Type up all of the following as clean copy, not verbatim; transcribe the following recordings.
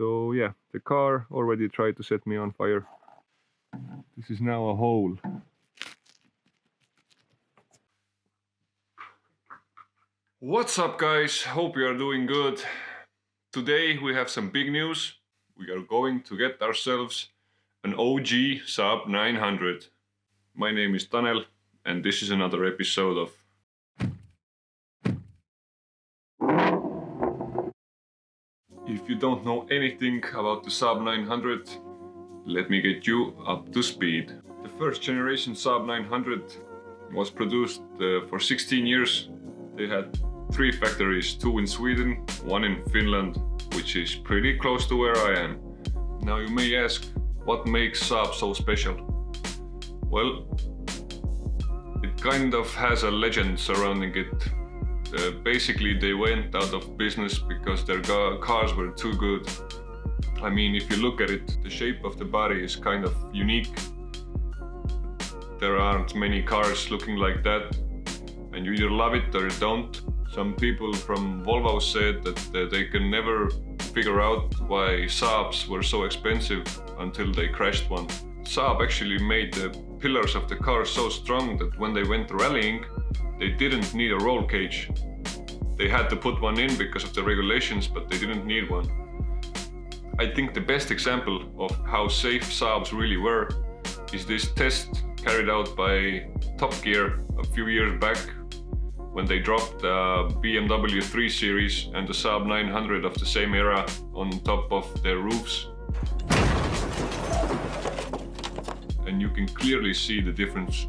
So yeah, the car already tried to set me on fire. This is now a hole. What's up guys? Hope you are doing good. Today we have some big news. We are going to get ourselves an OG Saab 900. My name is Tanel and this is another episode of If you don't know anything about the Saab 900, let me get you up to speed. The first generation Saab 900 was produced for 16 years. They had 3 factories, 2 in Sweden, 1 in Finland, which is pretty close to where I am. Now you may ask, what makes Saab so special? Well, it kind of has a legend surrounding it. Basically, they went out of business because their cars were too good. I mean, if you look at it, the shape of the body is kind of unique. There aren't many cars looking like that, and you either love it or you don't. Some people from Volvo said that they can never figure out why Saabs were so expensive until they crashed one. Saab actually made the pillars of the car so strong that when they went rallying, they didn't need a roll cage. They had to put one in because of the regulations, but they didn't need one. I think the best example of how safe Saabs really were is this test carried out by Top Gear a few years back when they dropped the BMW 3 Series and the Saab 900 of the same era on top of their roofs. And you can clearly see the difference.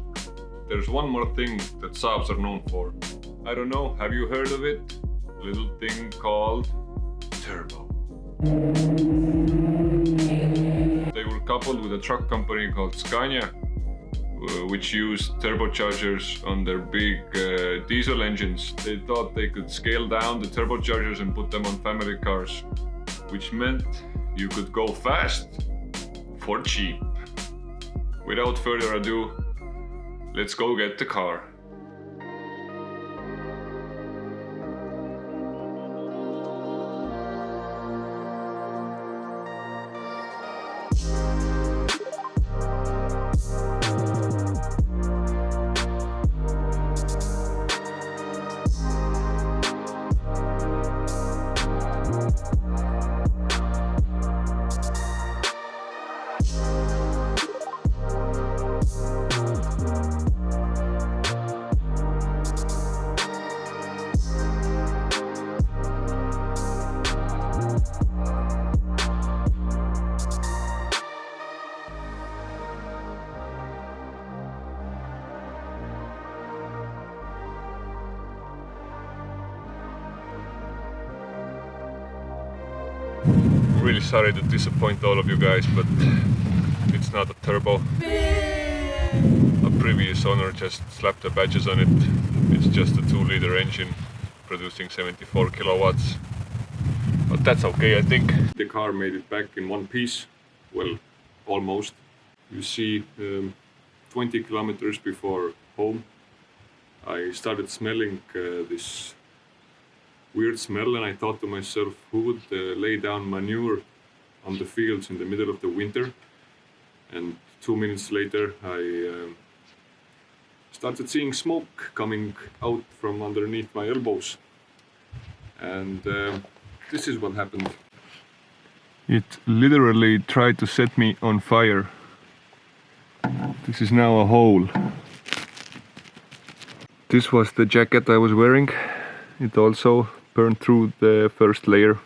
There's one more thing that Saabs are known for. I don't know, have you heard of it? A little thing called turbo. They were coupled with a truck company called Scania, which used turbochargers on their big diesel engines. They thought they could scale down the turbochargers and put them on family cars, which meant you could go fast for cheap. Without further ado, let's go get the car. Really sorry to disappoint all of you guys, but it's not a turbo. A previous owner just slapped the badges on it. It's just a 2-liter engine producing 74 kilowatts. But that's okay, I think. The car made it back in one piece. Well, almost. You see, 20 kilometers before home, I started smelling this weird smell, and I thought to myself, who would lay down manure on the fields in the middle of the winter? And 2 minutes later I started seeing smoke coming out from underneath my elbows, and this is what happened. It literally tried to set me on fire. This is now a hole. This was the jacket I was wearing. It also burned through the first layer.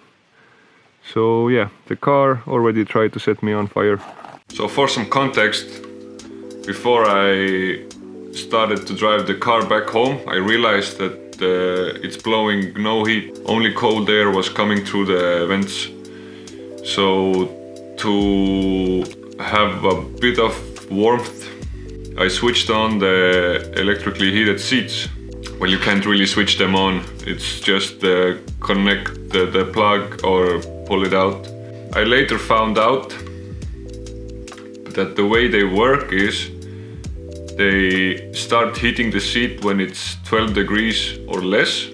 So yeah, the car already tried to set me on fire. So for some context, before I started to drive the car back home, I realized that it's blowing no heat. Only cold air was coming through the vents. So to have a bit of warmth, I switched on the electrically heated seats. Well, you can't really switch them on. It's just connect the plug or pull it out. I later found out that the way they work is they start heating the seat when it's 12 degrees or less,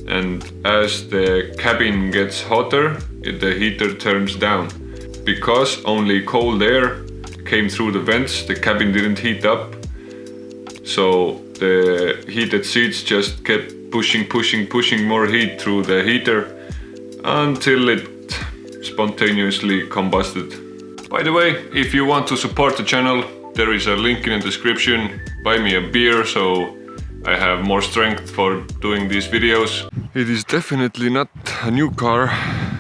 and as the cabin gets hotter, the heater turns down. Because only cold air came through the vents, the cabin didn't heat up. So the heated seats just kept pushing more heat through the heater until it spontaneously combusted. By the way, if you want to support the channel, there is a link in the description. Buy me a beer so I have more strength for doing these videos. It is definitely not a new car.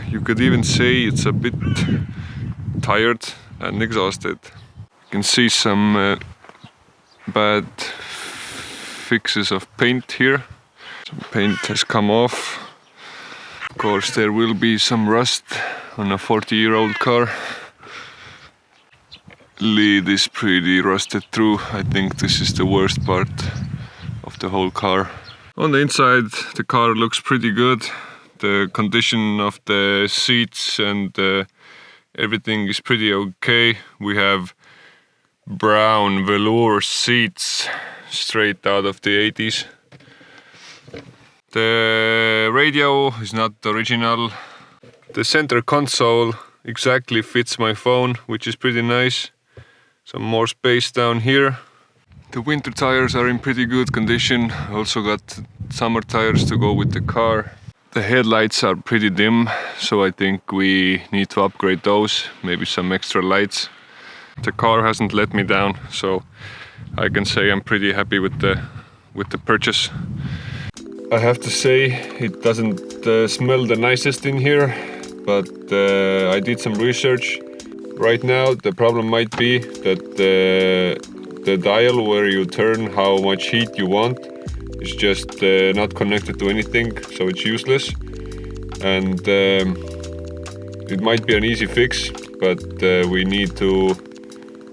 You could even say it's a bit tired and exhausted. You can see some bad fixes of paint here. Some paint has come off. Of course, there will be some rust on a 40-year-old car. Lead is pretty rusted through. I think this is the worst part of the whole car. On the inside, the car looks pretty good. The condition of the seats and everything is pretty okay. We have brown velour seats straight out of the 80s. The radio is not original. The center console exactly fits my phone, which is pretty nice. Some more space down here. The winter tires are in pretty good condition. Also got summer tires to go with the car. The headlights are pretty dim, so I think we need to upgrade those. Maybe some extra lights. The car hasn't let me down, so I can say I'm pretty happy with the purchase. I have to say it doesn't smell the nicest in here, but I did some research. Right now the problem might be that the dial where you turn how much heat you want is just not connected to anything, so it's useless. And it might be an easy fix, but we need to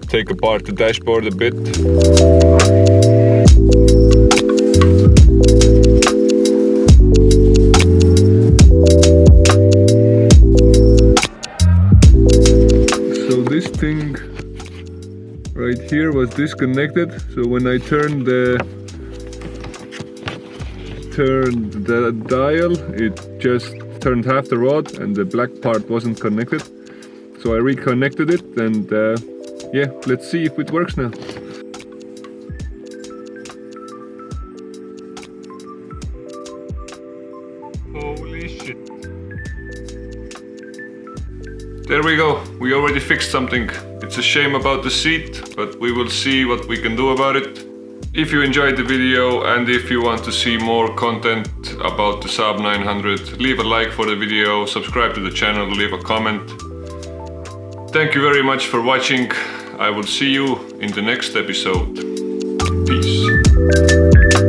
take apart the dashboard a bit. So this thing right here was disconnected, so when I turned the dial, it just turned half the rod and the black part wasn't connected. So I reconnected it and yeah, let's see if it works now. Holy shit. There we go, we already fixed something. It's a shame about the seat, but we will see what we can do about it. If you enjoyed the video and if you want to see more content about the Saab 900, leave a like for the video, subscribe to the channel, leave a comment. Thank you very much for watching. I will see you in the next episode. Peace.